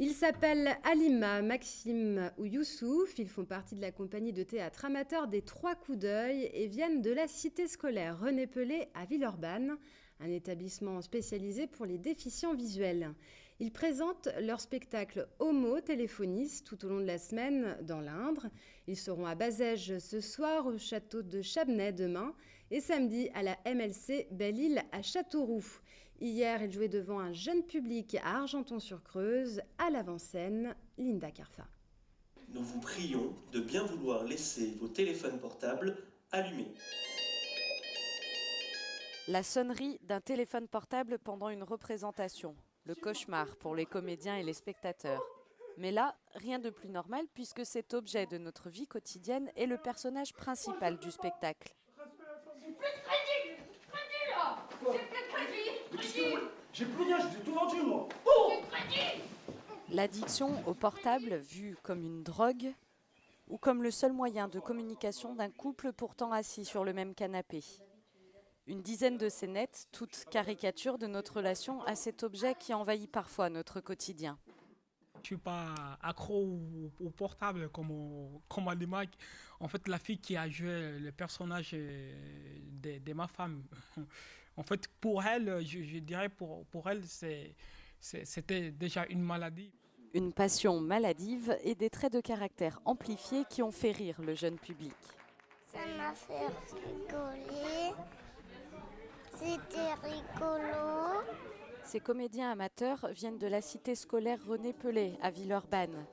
Ils s'appellent Halima, Maxime ou Youssouf. Ils font partie de la compagnie de théâtre amateur des Trois Coups d'œil et viennent de la cité scolaire René Pelé à Villeurbanne, un établissement spécialisé pour les déficients visuels. Ils présentent leur spectacle Homo Téléphonis tout au long de la semaine dans l'Indre. Ils seront à Bazège ce soir, au château de Chabenay demain et samedi à la MLC Belle-Île à Châteauroux. Hier, ils jouaient devant un jeune public à Argenton-sur-Creuse, à l'avant-scène, Linda Carfa. Nous vous prions de bien vouloir laisser vos téléphones portables allumés. La sonnerie d'un téléphone portable pendant une représentation. Le cauchemar pour les comédiens et les spectateurs. Mais là, rien de plus normal puisque cet objet de notre vie quotidienne est le personnage principal du spectacle. J'ai plus de crédit. Crédit là. J'ai plus de crédit. J'ai plus rien, je vous ai tout vendu moi. J'ai de crédit. L'addiction au portable vue comme une drogue ou comme le seul moyen de communication d'un couple pourtant assis sur le même canapé. Une dizaine de scénettes, toutes caricatures de notre relation à cet objet qui envahit parfois notre quotidien. Je ne suis pas accro au portable comme Alima. En fait, la fille qui a joué le personnage de ma femme, en fait, pour elle, je dirais pour elle, c'était déjà une maladie. Une passion maladive et des traits de caractère amplifiés qui ont fait rire le jeune public. Ça m'a fait rigoler. C'était rigolo. Ces comédiens amateurs viennent de la cité scolaire René Pelé à Villeurbanne.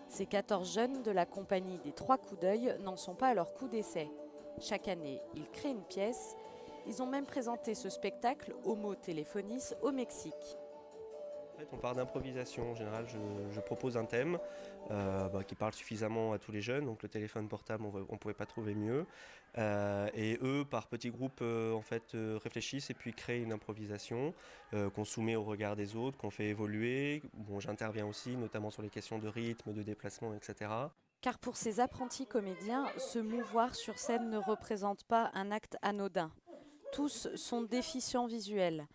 Ces 14 jeunes de la compagnie des Trois Coups d'œil n'en sont pas à leur coup d'essai. Chaque année, ils créent une pièce. Ils ont même présenté ce spectacle Homo Téléphonis au Mexique. En fait, on part d'improvisation. En général, je propose un thème qui parle suffisamment à tous les jeunes. Donc le téléphone portable, on ne pouvait pas trouver mieux. Et eux, par petits groupes, réfléchissent et puis créent une improvisation qu'on soumet au regard des autres, qu'on fait évoluer. Bon, j'interviens aussi, notamment sur les questions de rythme, de déplacement, etc. Car pour ces apprentis comédiens, se mouvoir sur scène ne représente pas un acte anodin. Tous sont déficients visuels.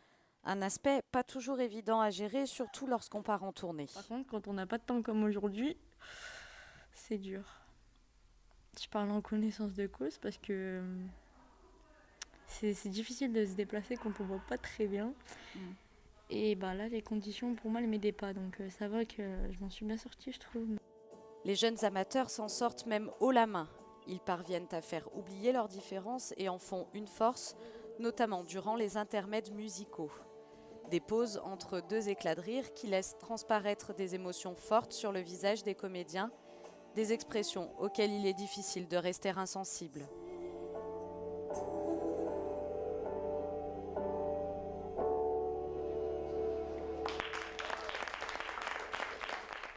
Un aspect pas toujours évident à gérer, surtout lorsqu'on part en tournée. Par contre, quand on n'a pas de temps comme aujourd'hui, c'est dur. Je parle en connaissance de cause parce que c'est difficile de se déplacer quand on ne voit pas très bien. Et là, les conditions pour moi, elles ne m'aidaient pas. Donc ça va que je m'en suis bien sortie, je trouve. Les jeunes amateurs s'en sortent même haut la main. Ils parviennent à faire oublier leurs différences et en font une force, notamment durant les intermèdes musicaux. Des pauses entre deux éclats de rire qui laissent transparaître des émotions fortes sur le visage des comédiens, des expressions auxquelles il est difficile de rester insensible.